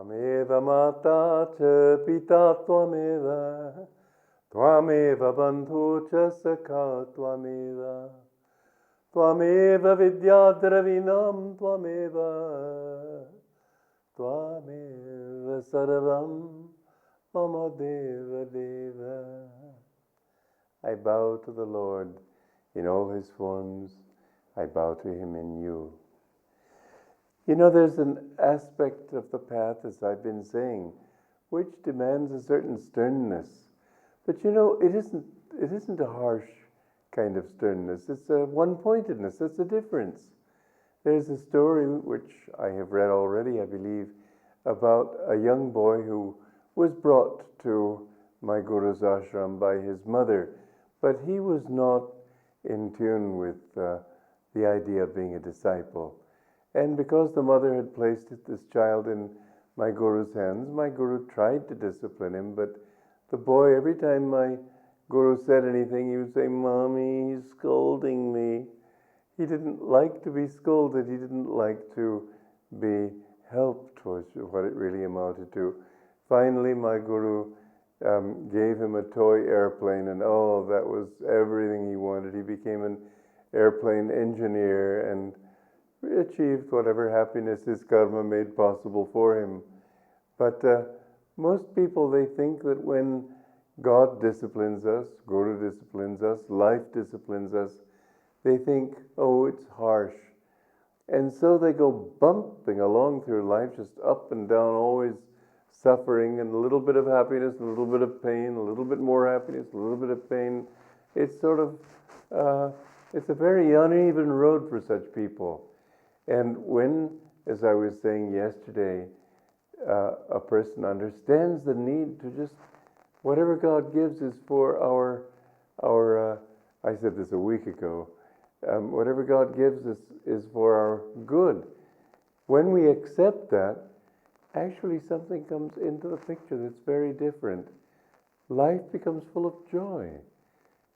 Tvameva mata cha pita tvameva, tvameva bandhu cha sakha tvameva, tvameva vidya dravinam tvameva, tvameva sarvam mama deva deva. I bow to the Lord in all his forms. I bow to him in you. You know, there's an aspect of the path, as I've been saying, which demands a certain sternness. But you know, it isn't a harsh kind of sternness. It's a one-pointedness. It's a difference. There's a story which I have read already, I believe, about a young boy who was brought to my Guru's ashram by his mother, but he was not in tune with the idea of being a disciple. And because the mother had placed this child in my Guru's hands, my Guru tried to discipline him, but the boy, every time my Guru said anything, he would say, "Mommy, he's scolding me." He didn't like to be scolded. He didn't like to be helped, was what it really amounted to. Finally, my Guru gave him a toy airplane, and oh, that was everything he wanted. He became an airplane engineer and achieved whatever happiness his karma made possible for him. But most people, they think that when God disciplines us, Guru disciplines us, life disciplines us, they think, oh, it's harsh. And so they go bumping along through life, just up and down, always suffering, and a little bit of happiness, a little bit of pain, a little bit more happiness, a little bit of pain. It's sort of, it's a very uneven road for such people. And when, as I was saying yesterday, a person understands the need to just, whatever God gives is for our I said this a week ago, whatever God gives us is for our good. When we accept that, actually something comes into the picture that's very different. Life becomes full of joy.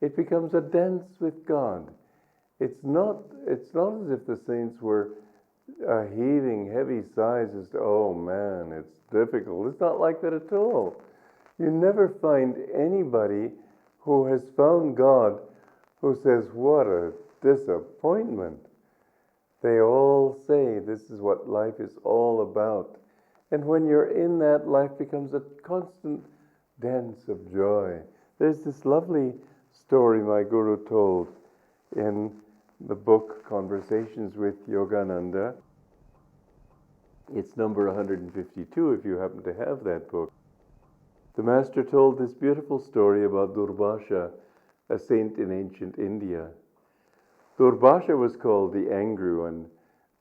It becomes a dance with God. It's not as if the saints were heaving heavy sighs as to, oh man, it's difficult. It's not like that at all. You never find anybody who has found God who says, what a disappointment. They all say this is what life is all about. And when you're in that, life becomes a constant dance of joy. There's this lovely story my Guru told in the book Conversations with Yogananda. It's number 152 if you happen to have that book. The master told this beautiful story about Durvasha, a saint in ancient India. Durvasha was called the angry one.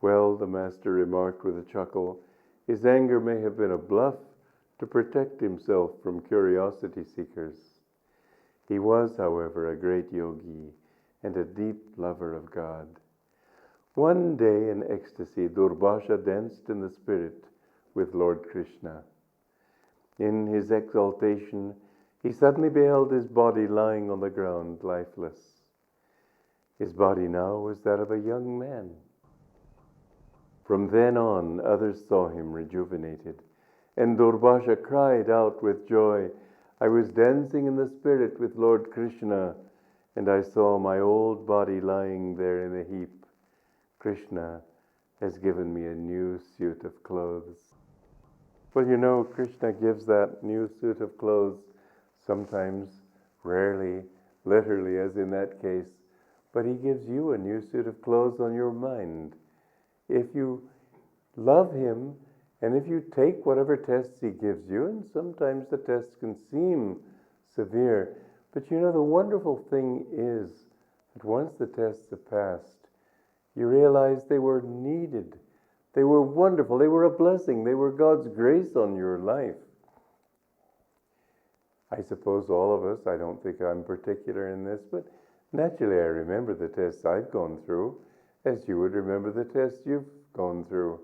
Well, the master remarked with a chuckle, his anger may have been a bluff to protect himself from curiosity seekers. He was, however, a great yogi and a deep lover of God. One day in ecstasy, Durvasha danced in the spirit with Lord Krishna. In his exaltation, he suddenly beheld his body lying on the ground, lifeless. His body now was that of a young man. From then on, others saw him rejuvenated, and Durvasha cried out with joy, I was dancing in the spirit with Lord Krishna, and I saw my old body lying there in a heap. Krishna has given me a new suit of clothes. Well, you know, Krishna gives that new suit of clothes sometimes, rarely, literally, as in that case, but he gives you a new suit of clothes on your mind. If you love him, and if you take whatever tests he gives you, and sometimes the tests can seem severe, but you know, the wonderful thing is that once the tests have passed, you realize they were needed. They were wonderful. They were a blessing. They were God's grace on your life. I suppose all of us, I don't think I'm particular in this, but naturally I remember the tests I've gone through, as you would remember the tests you've gone through.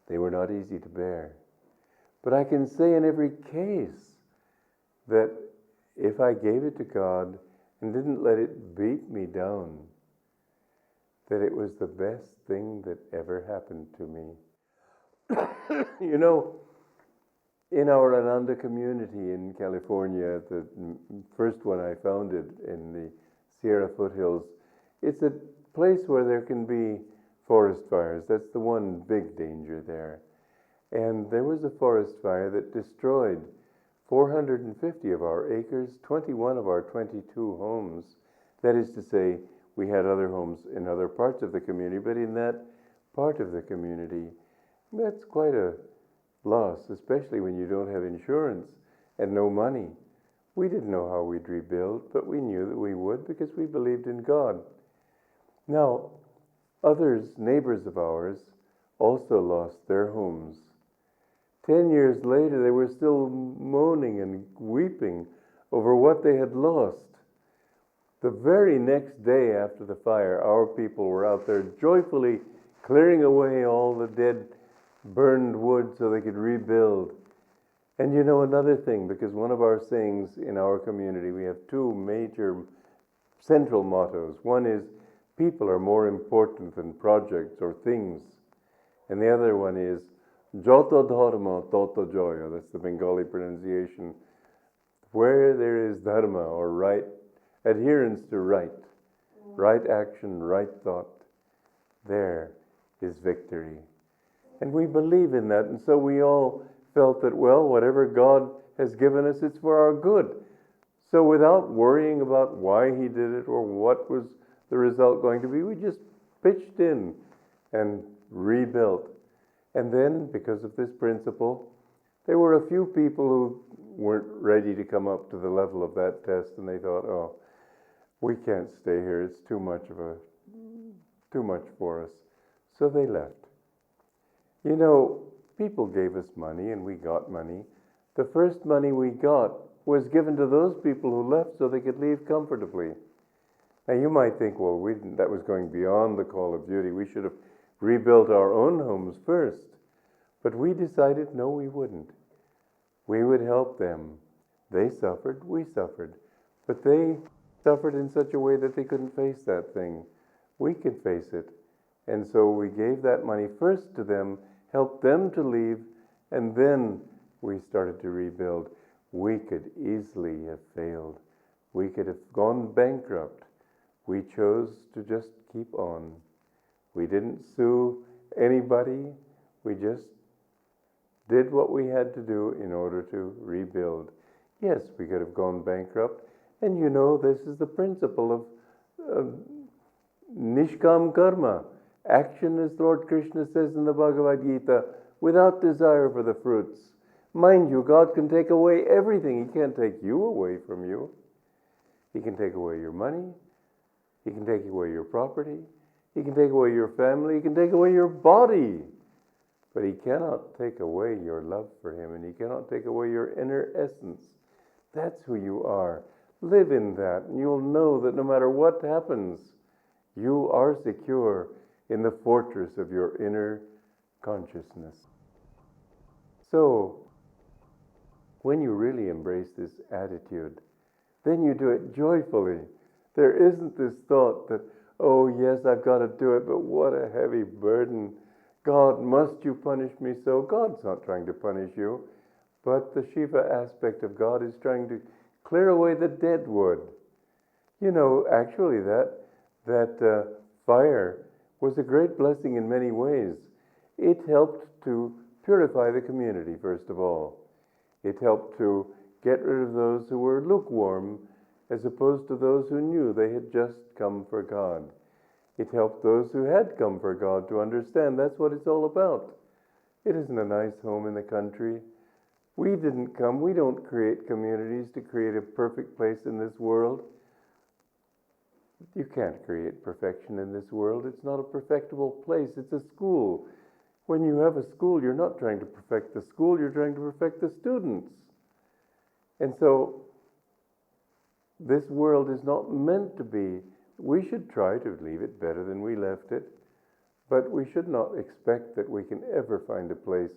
They were not easy to bear. But I can say in every case that if I gave it to God and didn't let it beat me down, that it was the best thing that ever happened to me. You know, in our Ananda community in California, the first one I founded in the Sierra foothills, it's a place where there can be forest fires. That's the one big danger there. And there was a forest fire that destroyed 450 of our acres, 21 of our 22 homes. That is to say, we had other homes in other parts of the community, but in that part of the community, that's quite a loss, especially when you don't have insurance and no money. We didn't know how we'd rebuild, but we knew that we would because we believed in God. Now, others, neighbors of ours, also lost their homes. 10 years later, they were still moaning and weeping over what they had lost. The very next day after the fire, our people were out there joyfully clearing away all the dead, burned wood so they could rebuild. And you know another thing, because one of our sayings in our community, we have two major central mottos. One is, people are more important than projects or things. And the other one is, Joto dharma, toto joyo. That's the Bengali pronunciation. Where there is dharma, or right, adherence to right action, right thought, there is victory. And we believe in that, and so we all felt that, well, whatever God has given us, it's for our good. So without worrying about why he did it or what was the result going to be, we just pitched in and rebuilt. And then, because of this principle, there were a few people who weren't ready to come up to the level of that test, and they thought, oh, we can't stay here, it's too much for us. So they left. You know, people gave us money and we got money. The first money we got was given to those people who left so they could leave comfortably. Now you might think, well, that was going beyond the call of duty. We should have rebuilt our own homes first. But we decided, no, we wouldn't. We would help them. They suffered, we suffered. But they suffered in such a way that they couldn't face that thing. We could face it. And so we gave that money first to them, helped them to leave, and then we started to rebuild. We could easily have failed. We could have gone bankrupt. We chose to just keep on. We didn't sue anybody. We just did what we had to do in order to rebuild. Yes, we could have gone bankrupt. And you know, this is the principle of Nishkam Karma. Action, as Lord Krishna says in the Bhagavad Gita, without desire for the fruits. Mind you, God can take away everything. He can't take you away from you. He can take away your money. He can take away your property. He can take away your family. He can take away your body. But he cannot take away your love for him, and he cannot take away your inner essence. That's who you are. Live in that, and you'll know that no matter what happens, you are secure in the fortress of your inner consciousness. So, when you really embrace this attitude, then you do it joyfully. There isn't this thought that, oh yes, I've got to do it, but what a heavy burden. God, must you punish me so? God's not trying to punish you, but the Shiva aspect of God is trying to clear away the dead wood. You know, actually that fire was a great blessing in many ways. It helped to purify the community, first of all. It helped to get rid of those who were lukewarm, as opposed to those who knew they had just come for God. It helped those who had come for God to understand that's what it's all about. It isn't a nice home in the country. We don't create communities to create a perfect place in this world. You can't create perfection in this world. It's not a perfectible place. It's a school. When you have a school, you're not trying to perfect the school, you're trying to perfect the students. And so, this world is not meant to be. We should try to leave it better than we left it, but we should not expect that we can ever find a place,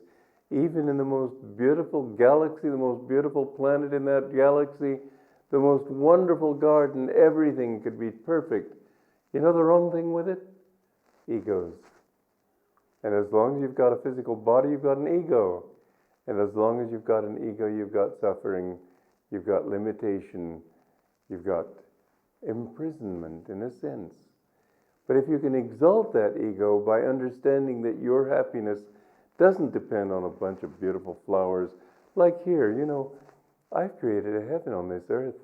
even in the most beautiful galaxy, the most beautiful planet in that galaxy, the most wonderful garden, everything could be perfect. You know the wrong thing with it? Egos. And as long as you've got a physical body, you've got an ego. And as long as you've got an ego, you've got suffering, you've got limitation, you've got imprisonment in a sense. But if you can exalt that ego by understanding that your happiness doesn't depend on a bunch of beautiful flowers, like here, I've created a heaven on this earth.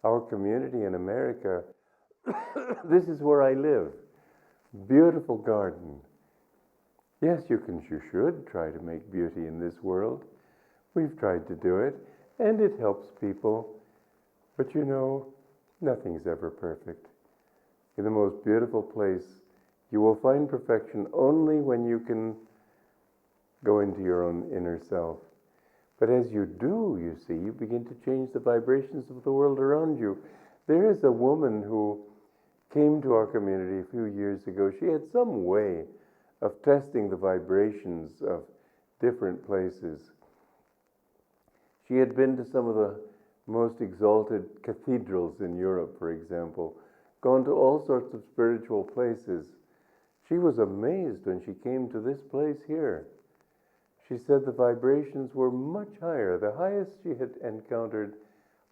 Our community in America, this is where I live. Beautiful garden. Yes, you should try to make beauty in this world. We've tried to do it, and it helps people. But nothing's ever perfect. In the most beautiful place, you will find perfection only when you can go into your own inner self. But as you do, you see, you begin to change the vibrations of the world around you. There is a woman who came to our community a few years ago. She had some way of testing the vibrations of different places. She had been to some of the most exalted cathedrals in Europe, for example, gone to all sorts of spiritual places. She was amazed when she came to this place here. She said the vibrations were much higher. The highest she had encountered,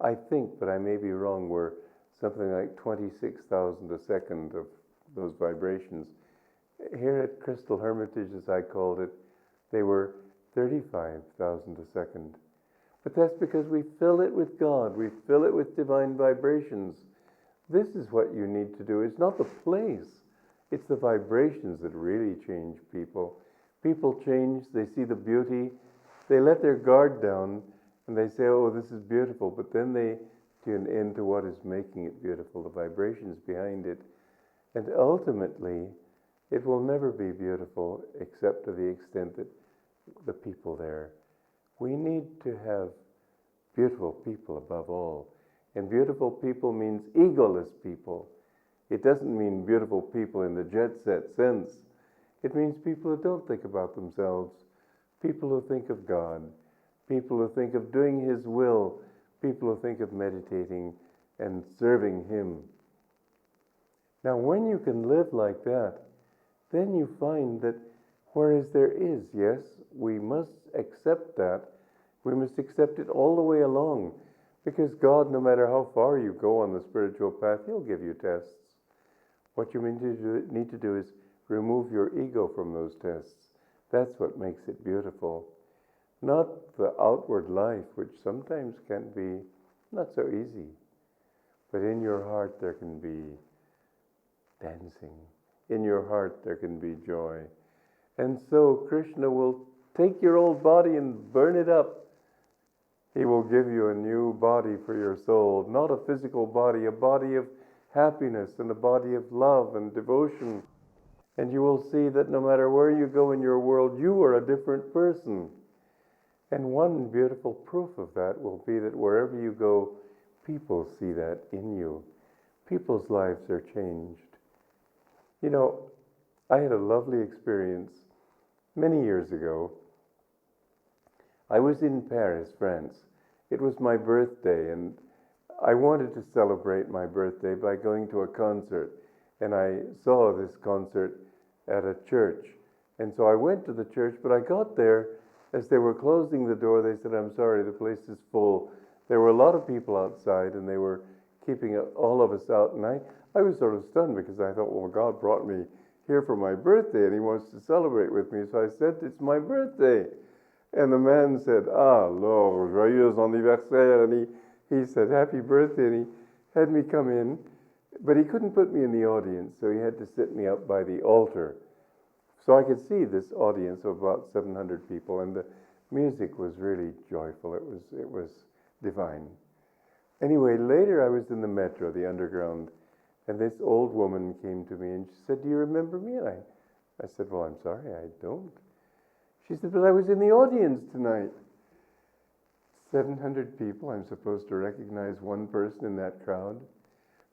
I think, but I may be wrong, were something like 26,000 a second of those vibrations. Here at Crystal Hermitage, as I called it, they were 35,000 a second. But that's because we fill it with God. We fill it with divine vibrations. This is what you need to do. It's not the place. It's the vibrations that really change people. People change. They see the beauty. They let their guard down and they say, oh, this is beautiful. But then they tune into what is making it beautiful, the vibrations behind it. And ultimately, it will never be beautiful except to the extent that the people there. We need to have beautiful people above all. And beautiful people means egoless people. It doesn't mean beautiful people in the jet set sense. It means people who don't think about themselves, people who think of God, people who think of doing His will, people who think of meditating and serving Him. Now, when you can live like that, then you find that whereas there is, yes, we must accept that. We must accept it all the way along. Because God, no matter how far you go on the spiritual path, He'll give you tests. What you need to do is remove your ego from those tests. That's what makes it beautiful. Not the outward life, which sometimes can be not so easy. But in your heart there can be dancing. In your heart there can be joy. And so Krishna will take your old body and burn it up. He will give you a new body for your soul, not a physical body, a body of happiness and a body of love and devotion. And you will see that no matter where you go in your world, you are a different person. And one beautiful proof of that will be that wherever you go, people see that in you. People's lives are changed. I had a lovely experience many years ago. I was in Paris, France. It was my birthday, and I wanted to celebrate my birthday by going to a concert. And I saw this concert at a church. And so I went to the church, but I got there. As they were closing the door, they said, I'm sorry, the place is full. There were a lot of people outside, and they were keeping all of us out. And I was sort of stunned because I thought, well, God brought me here for my birthday, and He wants to celebrate with me. So I said, it's my birthday. And the man said, alors, joyeux anniversaire. And he said, happy birthday. And he had me come in, but he couldn't put me in the audience, so he had to sit me up by the altar. So I could see this audience of about 700 people, and the music was really joyful. It was divine. Anyway, later I was in the metro, the underground, and this old woman came to me and she said, do you remember me? And I said, well, I'm sorry, I don't. She said, but I was in the audience tonight. 700 people, I'm supposed to recognize one person in that crowd.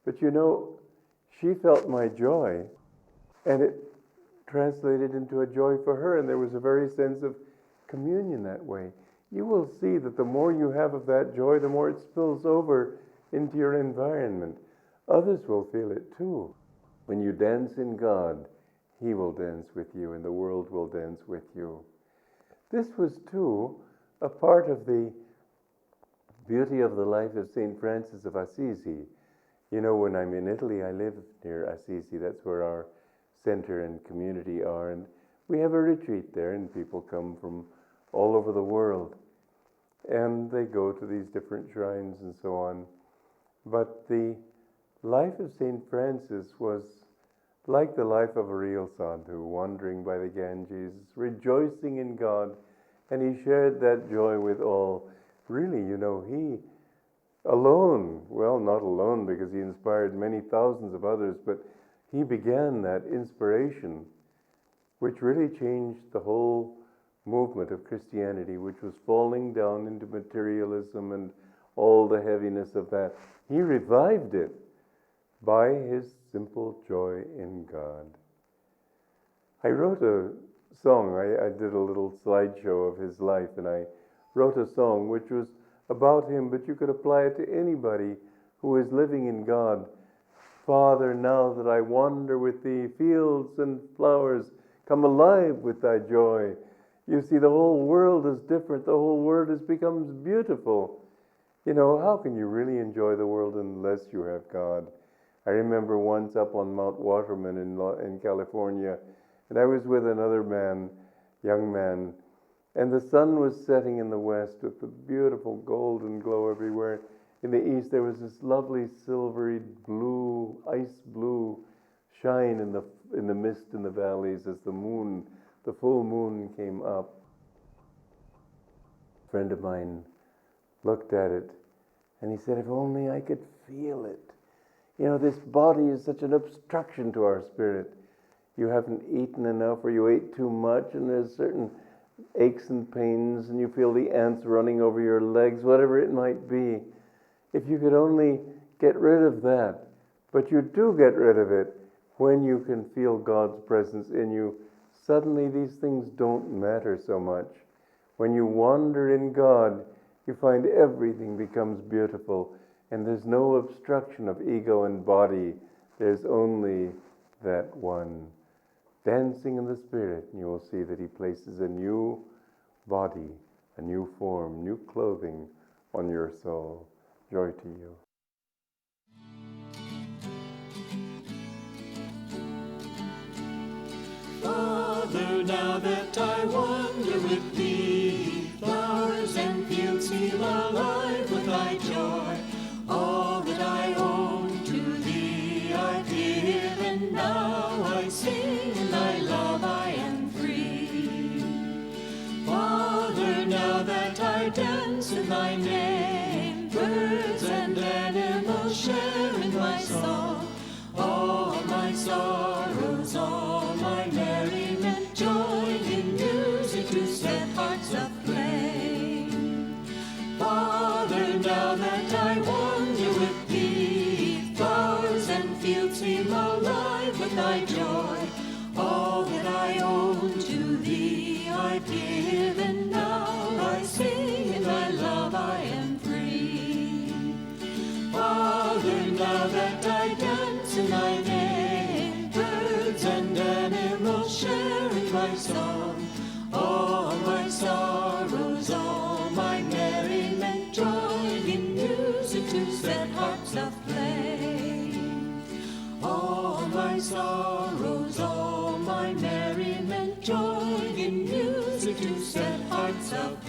But she felt my joy, and it translated into a joy for her, and there was a very sense of communion that way. You will see that the more you have of that joy, the more it spills over into your environment. Others will feel it too. When you dance in God, He will dance with you, and the world will dance with you. This was, too, a part of the beauty of the life of St. Francis of Assisi. You know, when I'm in Italy, I live near Assisi. That's where our center and community are. And we have a retreat there, and people come from all over the world. And they go to these different shrines and so on. But the life of St. Francis was like the life of a real sadhu, wandering by the Ganges, rejoicing in God, and he shared that joy with all. Really, you know, he alone, well, not alone because he inspired many thousands of others, but he began that inspiration, which really changed the whole movement of Christianity, which was falling down into materialism and all the heaviness of that. He revived it by his simple joy in God. I wrote a song. I did a little slideshow of his life, and I wrote a song which was about him, but you could apply it to anybody who is living in God. Father, now that I wander with thee, fields and flowers come alive with thy joy. You see, the whole world is different. The whole world becomes beautiful. You know, how can you really enjoy the world unless you have God? I remember once up on Mount Waterman in California, and I was with another man, young man, and the sun was setting in the west with the beautiful golden glow everywhere. In the east, there was this lovely silvery blue, ice blue shine in the mist in the valleys as the full moon came up. A friend of mine looked at it, and he said, if only I could feel it. You know, this body is such an obstruction to our spirit. You haven't eaten enough, or you ate too much, and there's certain aches and pains, and you feel the ants running over your legs, whatever it might be. If you could only get rid of that, but you do get rid of it when you can feel God's presence in you, suddenly these things don't matter so much. When you wander in God, you find everything becomes beautiful, and there's no obstruction of ego and body. There's only that one. Dancing in the Spirit, and you will see that he places a new body, a new form, new clothing on your soul. Joy to you. Father, now that I wander with thee, flowers and fields seem alive with thy joy. All that I own to thee I give, and now I sing in thy love I am free. Father, now that I dance in thy name, birds and animals share in my song. All my sorrows, all my merriment, join in music to set hearts aflame. Father, now that I wander with thee, flowers and fields seem alive with thy joy. All that I own to thee I give, and now I sing in thy love I am free. Father, now that I dance in thy name, birds and animals share in my song. All my sorrows, all my merriment, join in music to set hearts aflame. All my sorrows, all my merriment, join in music to set hearts aflame.